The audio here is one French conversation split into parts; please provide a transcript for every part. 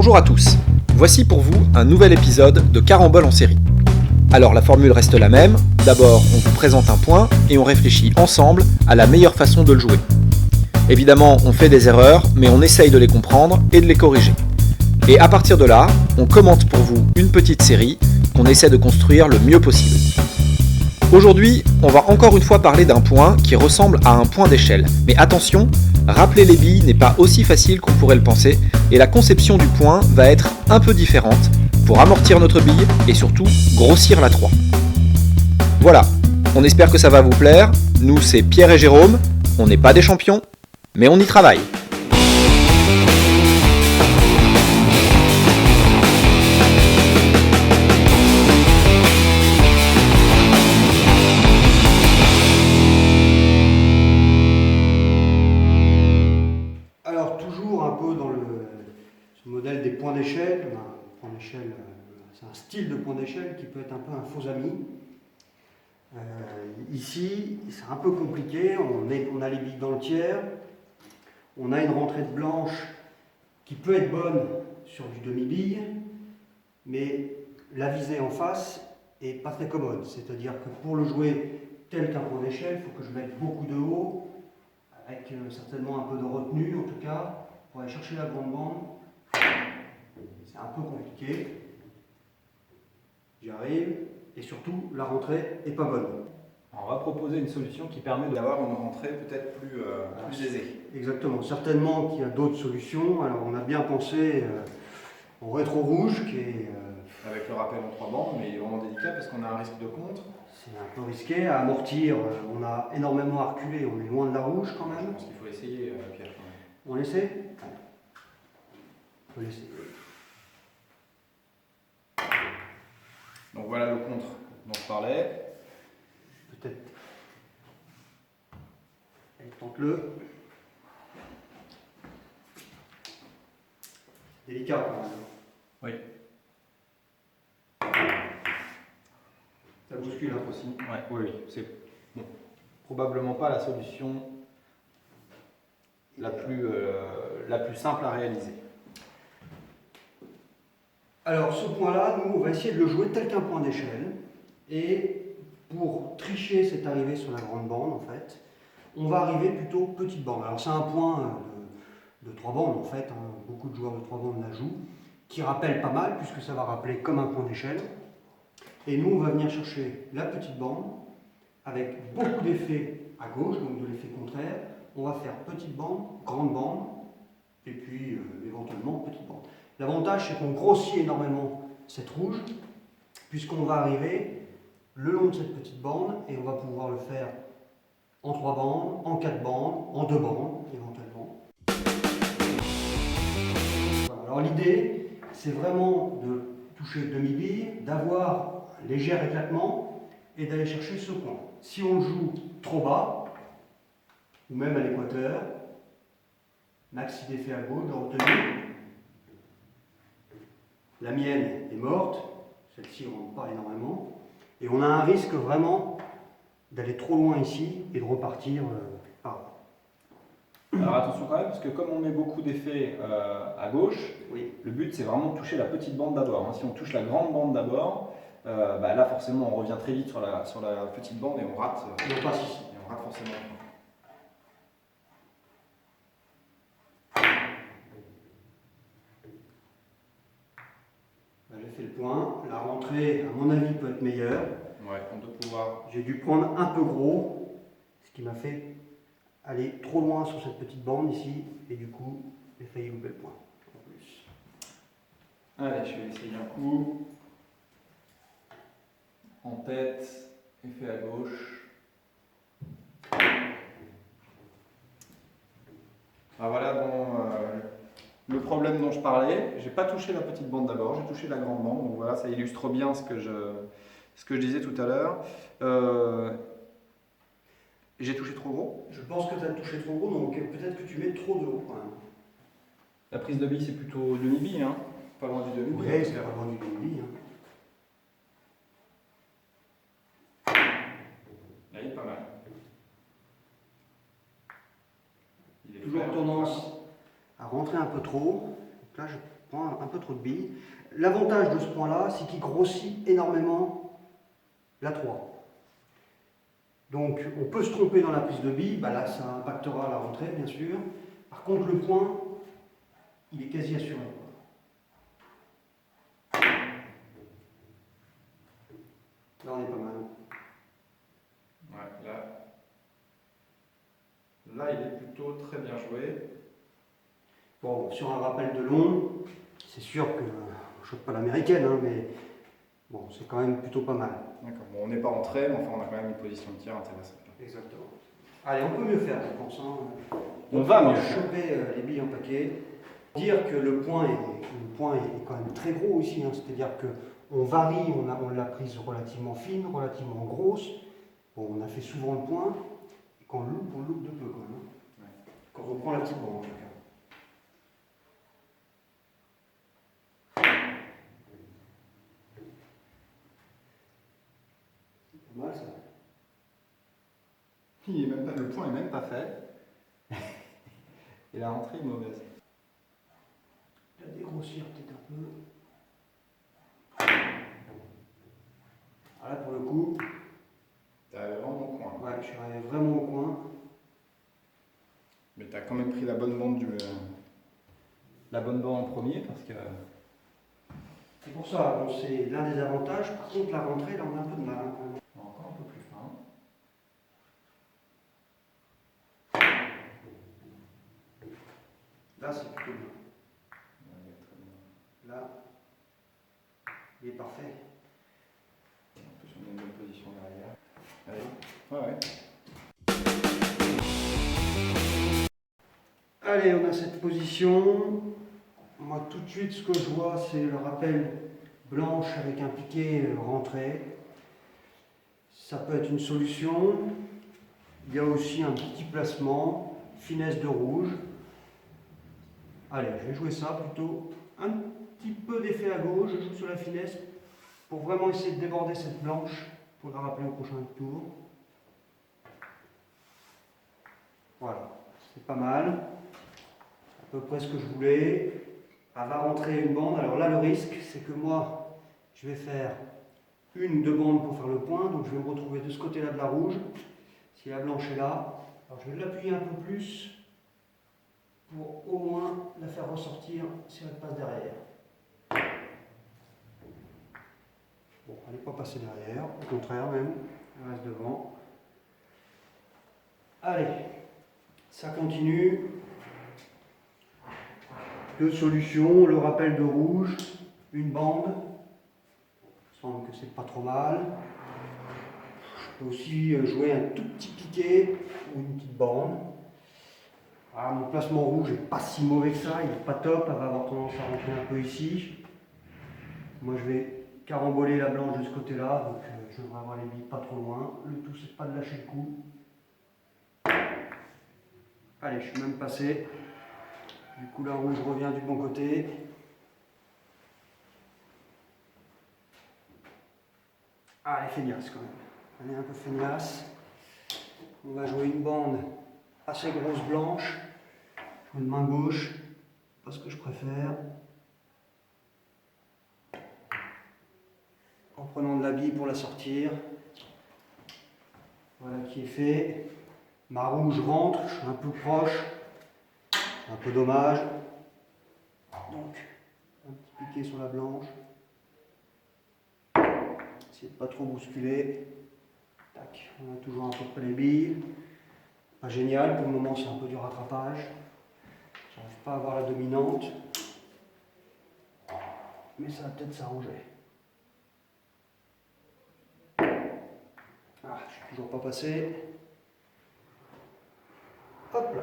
Bonjour à tous, voici pour vous un nouvel épisode de Carambole en série. Alors la formule reste la même, d'abord on vous présente un point et on réfléchit ensemble à la meilleure façon de le jouer. Évidemment on fait des erreurs, mais on essaye de les comprendre et de les corriger. Et à partir de là, on commente pour vous une petite série qu'on essaie de construire le mieux possible. Aujourd'hui, on va encore une fois parler d'un point qui ressemble à un point d'échelle. Mais attention, rappeler les billes n'est pas aussi facile qu'on pourrait le penser, et la conception du point va être un peu différente pour amortir notre bille et surtout grossir la 3. Voilà, on espère que ça va vous plaire. Nous, c'est Pierre et Jérôme, on n'est pas des champions, mais on y travaille. Ce modèle des points d'échelle, c'est un style de point d'échelle qui peut être un peu un faux ami. Ici, c'est un peu compliqué, on a les billes dans le tiers, on a une rentrée de blanche qui peut être bonne sur du demi-bille, mais la visée en face est pas très commode. C'est-à-dire que pour le jouer tel qu'un point d'échelle, il faut que je mette beaucoup de haut, avec certainement un peu de retenue en tout cas, pour aller chercher la grande bande. C'est un peu compliqué. J'y arrive. Et surtout, la rentrée n'est pas bonne. On va proposer une solution qui permet d'avoir une rentrée peut-être plus aisée. Exactement. Certainement qu'il y a d'autres solutions. Alors, on a bien pensé au rétro rouge qui est... Avec le rappel en 3 bandes, mais il est vraiment délicat parce qu'on a un risque de contre. C'est un peu risqué. À amortir, on a énormément à reculer. On est loin de la rouge quand même. Je pense qu'il faut essayer, Pierre. On essaie ? On peut l'essayer. Donc voilà le contre dont je parlais. Peut-être. Tente-le. Délicat quand même. Oui. Ça bouscule un peu aussi. Ouais, oui, c'est bon. Probablement pas la solution la plus simple à réaliser. Alors ce point-là, nous, on va essayer de le jouer tel qu'un point d'échelle. Et pour tricher cette arrivée sur la grande bande, en fait, on va arriver plutôt petite bande. Alors c'est un point de 3 bandes, en fait. Beaucoup de joueurs de 3 bandes la jouent, qui rappelle pas mal, puisque ça va rappeler comme un point d'échelle. Et nous, on va venir chercher la petite bande, avec beaucoup d'effets à gauche, donc de l'effet contraire. On va faire petite bande, grande bande, et puis éventuellement petite bande. L'avantage, c'est qu'on grossit énormément cette rouge, puisqu'on va arriver le long de cette petite bande, et on va pouvoir le faire en 3 bandes, en 4 bandes, en 2 bandes, éventuellement. Voilà. Alors l'idée, c'est vraiment de toucher demi-bille, d'avoir un léger éclatement, et d'aller chercher ce point. Si on le joue trop bas, ou même à l'équateur, maxi d'effet à gauche, de retenue. La mienne est morte, celle-ci ne rentre pas énormément, et on a un risque vraiment d'aller trop loin ici et de repartir par là. Alors attention quand même, parce que comme on met beaucoup d'effets à gauche, oui. Le but c'est vraiment de toucher la petite bande d'abord. Si on touche la grande bande d'abord, là forcément on revient très vite sur la petite bande et on rate. Et on passe ici. Et on rate forcément. J'ai fait le point. La rentrée, à mon avis, peut être meilleure. Ouais, on doit pouvoir. J'ai dû prendre un peu gros, ce qui m'a fait aller trop loin sur cette petite bande ici, et du coup, j'ai failli louper le point. En plus. Allez, je vais essayer un coup. En tête, effet à gauche. Ah voilà, bon, le problème dont je parlais, j'ai pas touché la petite bande d'abord, j'ai touché la grande bande, donc voilà, ça illustre bien ce que je disais tout à l'heure. J'ai touché trop gros. Je pense que tu as touché trop gros, donc peut-être que tu mets trop de haut quand même. La prise de bille, c'est plutôt demi-bille, hein, pas loin du demi-bille. Oui, c'est pas loin du demi-bille. Là, il est pas mal. Il est Toujours tendance à rentrer un peu trop. Donc là, je prend un peu trop de billes. L'avantage de ce point-là, c'est qu'il grossit énormément la 3. Donc on peut se tromper dans la prise de billes, bah là ça impactera la rentrée bien sûr. Par contre le point, il est quasi assuré. Là on est pas mal. Ouais, là il est plutôt très bien joué. Bon, sur un rappel de long, c'est sûr que je ne chope pas l'américaine, hein, mais bon, c'est quand même plutôt pas mal. D'accord, bon, on n'est pas entré, mais enfin on a quand même une position de tir intéressante. Exactement. Allez, on peut mieux faire, je pense. Hein. On va mieux choper les billes en paquet. Dire que le point est quand même très gros ici, hein, c'est-à-dire qu'on varie, on l'a prise relativement fine, relativement grosse. Bon, on a fait souvent le point, et quand on loupe de peu quand même. Hein. Ouais. Quand on prend la petite bande en tout cas. Pas mal ça. Le point est même pas fait. Et la rentrée est mauvaise. La dégrossir peut-être un peu. Voilà pour le coup. T'es arrivé vraiment au coin. Ouais, je suis arrivé vraiment au coin. Mais t'as quand même pris la bonne bande la bonne bande en premier parce que. C'est pour ça, bon, c'est l'un des avantages. Par contre, la rentrée, là, on a un peu de mal. Hein, quand même. Encore un peu plus fin. Là, c'est plutôt bien. Là, il est parfait. En plus, on a une bonne position derrière. Allez. Ouais. Allez, on a cette position. Moi, tout de suite, ce que je vois, c'est le rappel blanche avec un piqué rentré. Ça peut être une solution. Il y a aussi un petit placement, finesse de rouge. Allez, je vais jouer ça plutôt. Un petit peu d'effet à gauche, je joue sur la finesse pour vraiment essayer de déborder cette blanche pour la rappeler au prochain tour. Voilà, c'est pas mal. À peu près ce que je voulais. Elle va rentrer une bande. Alors là, le risque, c'est que moi, je vais faire une ou deux bandes pour faire le point. Donc je vais me retrouver de ce côté-là de la rouge. Si la blanche est là, alors je vais l'appuyer un peu plus pour au moins la faire ressortir si elle passe derrière. Bon, elle n'est pas passée derrière, au contraire même, elle reste devant. Allez, ça continue. Deux solutions, le rappel de rouge, une bande. Il semble que c'est pas trop mal. Je peux aussi jouer un tout petit piqué ou une petite bande. Ah, mon placement rouge n'est pas si mauvais que ça, il n'est pas top, elle va avoir tendance à rentrer un peu ici. Moi je vais caramboler la blanche de ce côté-là, donc je devrais avoir les billes pas trop loin. Le tout c'est pas de lâcher le coup. Allez, je suis même passé. Du coup la rouge revient du bon côté. Ah, elle est feignasse quand même. Elle est un peu feignasse. On va jouer une bande assez grosse blanche. Je joue une main gauche, pas ce que je préfère. En prenant de la bille pour la sortir. Voilà qui est fait. Ma rouge rentre, je suis un peu proche. Un peu dommage. Donc, un petit piqué sur la blanche. Essayez de pas trop bousculer. Tac, on a toujours à peu près les billes. Pas génial, pour le moment c'est un peu du rattrapage. J'arrive pas à avoir la dominante. Mais ça va peut-être s'arranger. Ah, je suis toujours pas passé. Hop là.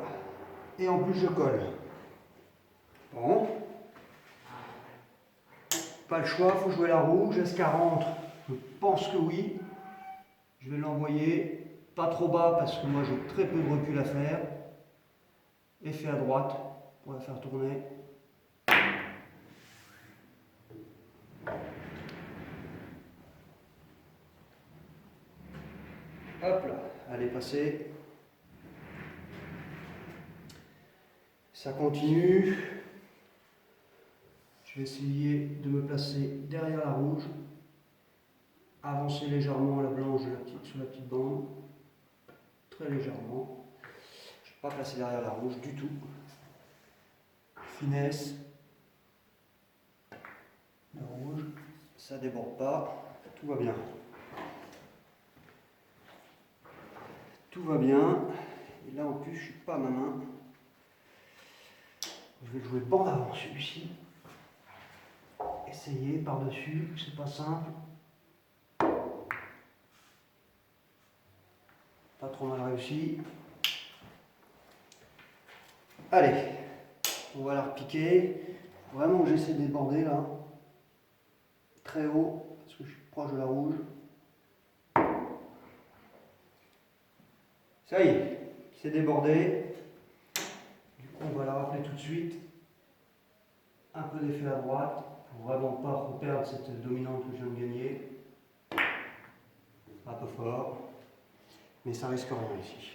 Et en plus je colle. Bon. Pas le choix, il faut jouer la rouge. Est-ce qu'elle rentre? Je pense que oui. Je vais l'envoyer pas trop bas parce que moi j'ai très peu de recul à faire. Effet à droite pour la faire tourner. Hop là, elle est passée. Ça continue. vais essayer de me placer derrière la rouge, avancer légèrement la blanche sur la petite bande, très légèrement. Je ne vais pas placer derrière la rouge du tout. Finesse. Le rouge, ça ne déborde pas, tout va bien. Tout va bien. Et là en plus, je ne suis pas à ma main. Je vais jouer bande avant celui-ci. Essayer par-dessus, c'est pas simple. Pas trop mal réussi. Allez, on va la repiquer. Vraiment, j'essaie de déborder là. Très haut, parce que je suis proche de la rouge. Ça y est, c'est débordé. Du coup, on va la rappeler tout de suite. Un peu d'effet à droite, pour vraiment pas perdre cette dominante que je viens de gagner. Un peu fort, mais ça risque rien ici.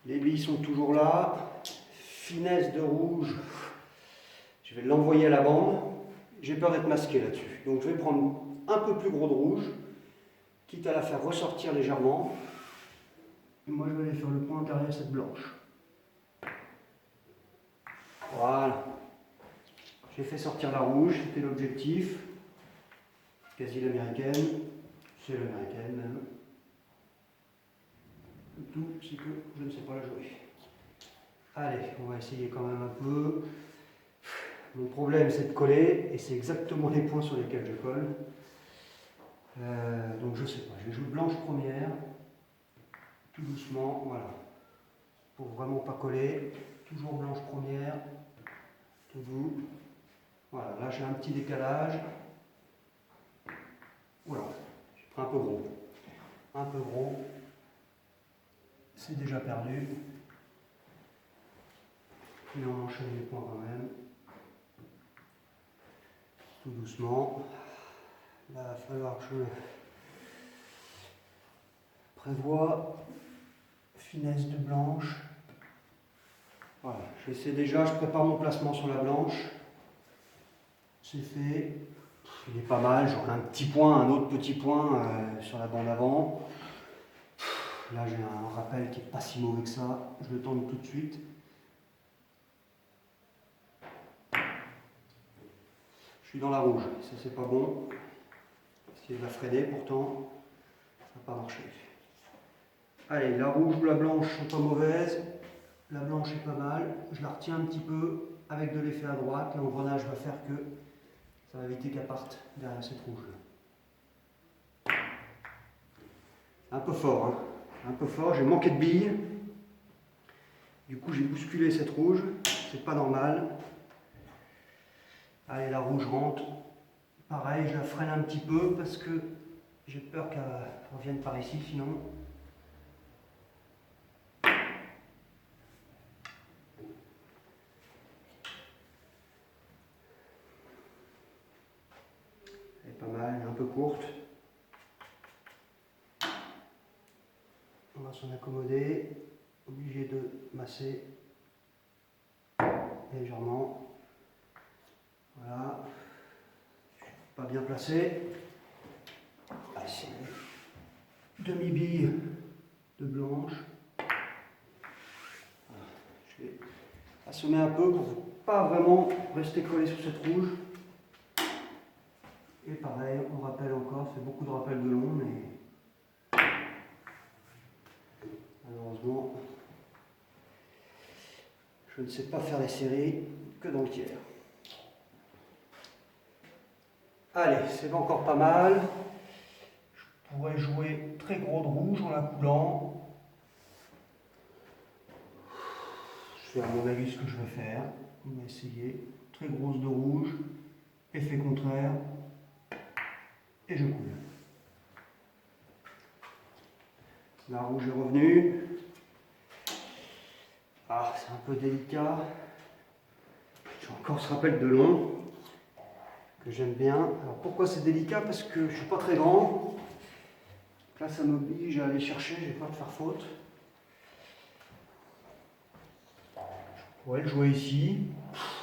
Les billes sont toujours là. Finesse de rouge. Je vais l'envoyer à la bande. J'ai peur d'être masqué là-dessus. Donc je vais prendre un peu plus gros de rouge, quitte à la faire ressortir légèrement. Et moi je vais aller faire le point derrière cette blanche. Voilà. J'ai fait sortir la rouge, c'était l'objectif. Quasi l'américaine. C'est l'américaine même. Le tout, c'est que je ne sais pas la jouer. Allez, on va essayer quand même un peu. Mon problème c'est de coller, et c'est exactement les points sur lesquels je colle. Donc je sais pas, je vais jouer blanche première, tout doucement, voilà. Pour vraiment pas coller, toujours blanche première, tout doux. Voilà, là j'ai un petit décalage. Voilà, j'ai pris un peu gros. Un peu gros. C'est déjà perdu. Mais on enchaîne les points quand même. Tout doucement. Là, il va falloir que je prévoie finesse de blanche. Voilà, j'essaie déjà, je prépare mon placement sur la blanche. C'est fait. Il est pas mal, j'aurai un petit point, un autre petit point sur la bande avant. Là j'ai un rappel qui n'est pas si mauvais que ça, je le tente tout de suite. Je suis dans la rouge, ça c'est pas bon. Essayer de la freiner pourtant, ça n'a pas marché. Allez, la rouge ou la blanche sont pas mauvaises. La blanche est pas mal. Je la retiens un petit peu avec de l'effet à droite. L'engrenage va faire que ça va éviter qu'elle parte derrière cette rouge. Un peu fort, hein. Un peu fort. J'ai manqué de billes. Du coup, j'ai bousculé cette rouge. C'est pas normal. Allez, la rouge rentre. Pareil, je la freine un petit peu parce que j'ai peur qu'elle revienne par ici sinon. Elle est pas mal, elle est un peu courte. On va s'en accommoder. Obligé de masser légèrement. Voilà. Pas bien placé. Allez, demi-bille de blanche. Voilà. Je vais assommer un peu pour pas vraiment rester collé sur cette rouge. Et pareil, on rappelle encore, c'est beaucoup de rappels de long, mais malheureusement, je ne sais pas faire les séries que dans le tiers. Allez, c'est encore pas mal. Je pourrais jouer très gros de rouge en la coulant. Je fais à mon avis ce que je vais faire. On va essayer. Très grosse de rouge. Effet contraire. Et je coule. La rouge est revenue. Ah, c'est un peu délicat. J'ai encore ce rappel de long que j'aime bien. Alors pourquoi c'est délicat? Parce que je ne suis pas très grand. Là, ça m'oblige à aller chercher, je n'ai pas de faire faute. Je pourrais le jouer ici.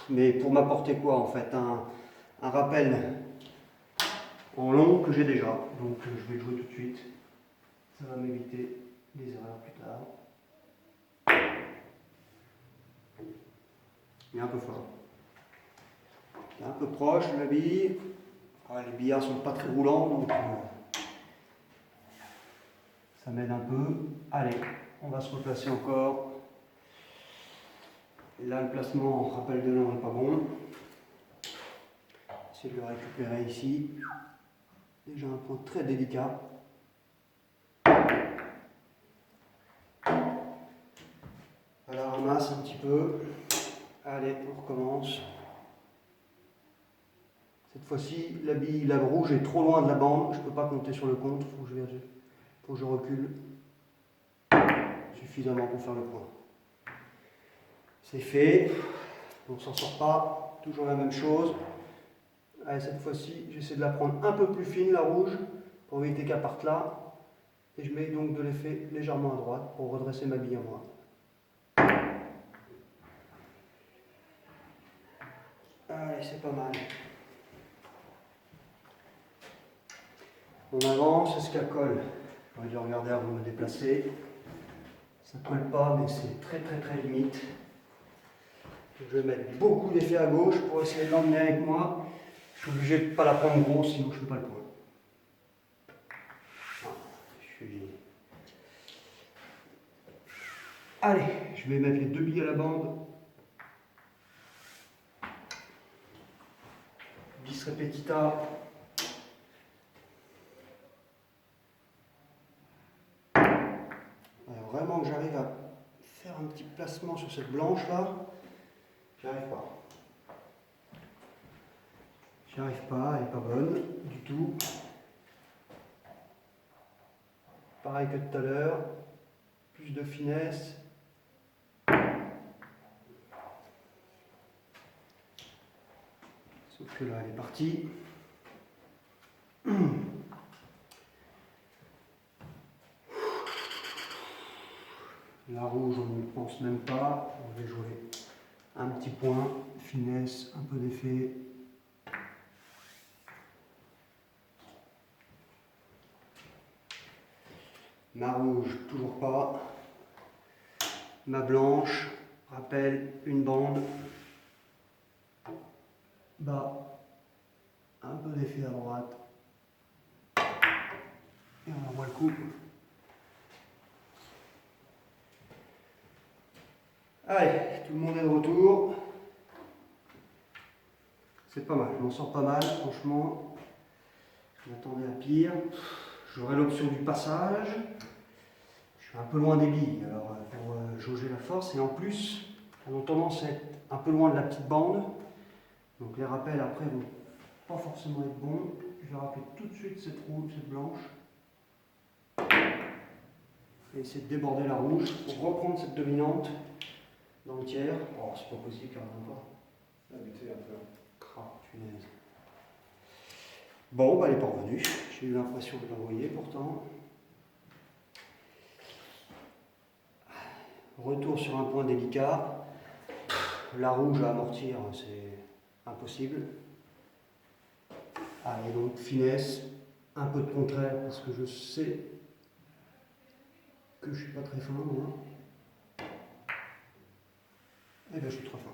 Mais pour m'apporter quoi en fait? Un rappel en long que j'ai déjà. Donc je vais le jouer tout de suite. Ça va m'éviter des erreurs plus tard. Il est un peu fort. Il est un peu proche de la bille. Ouais, les billards sont pas très roulants, donc ça m'aide un peu. Allez, on va se replacer encore. Et là, le placement rappel de l'an n'est pas bon. Essayer de le récupérer ici. Déjà un point très délicat. À la ramasse un petit peu. Allez, on recommence. Cette fois-ci, la bille, la rouge est trop loin de la bande. Je ne peux pas compter sur le contre. Faut que je recule suffisamment pour faire le point. C'est fait. On ne s'en sort pas. Toujours la même chose. Allez, cette fois-ci, j'essaie de la prendre un peu plus fine, la rouge, pour éviter qu'elle parte là. Et je mets donc de l'effet légèrement à droite pour redresser ma bille à moi. Allez, c'est pas mal. On avance, est-ce qu'elle colle? J'aurais dû regarder avant de me déplacer. Ça ne colle pas, mais c'est très limite. Donc, je vais mettre beaucoup d'effet à gauche pour essayer de l'emmener avec moi. Je suis obligé de ne pas la prendre grosse, sinon je ne fais pas le point. Allez, je vais mettre les deux billes à la bande. Bis repetita. Alors, vraiment que j'arrive à faire un petit placement sur cette blanche là, j'y arrive pas. J'y arrive pas, elle n'est pas bonne du tout. Pareil que tout à l'heure, plus de finesse. Sauf que là, elle est partie. La rouge, on ne pense même pas. On va jouer un petit point, finesse, un peu d'effet. Ma rouge, toujours pas. Ma blanche, rappelle une bande. Bas, un peu d'effet à droite. Et on envoie le coup. Allez, tout le monde est de retour. C'est pas mal, je m'en sors pas mal, franchement. Je m'attendais à pire. J'aurai l'option du passage. Je suis un peu loin des billes, alors pour jauger la force. Et en plus, elles ont tendance à être un peu loin de la petite bande. Donc les rappels après vont pas forcément être bons. Je vais rappeler tout de suite cette rouge, cette blanche. Et essayer de déborder la rouge pour reprendre cette dominante dans le tiers. Oh, c'est pas possible, carrément pas. La buter un peu. Punaise. Bon, bah elle est pas revenue. J'ai eu l'impression de l'envoyer pourtant. Retour sur un point délicat. La rouge à amortir, c'est impossible. Allez, donc finesse, un peu de contraire parce que je sais que je suis pas très fin moi. Et bien je suis trop fin.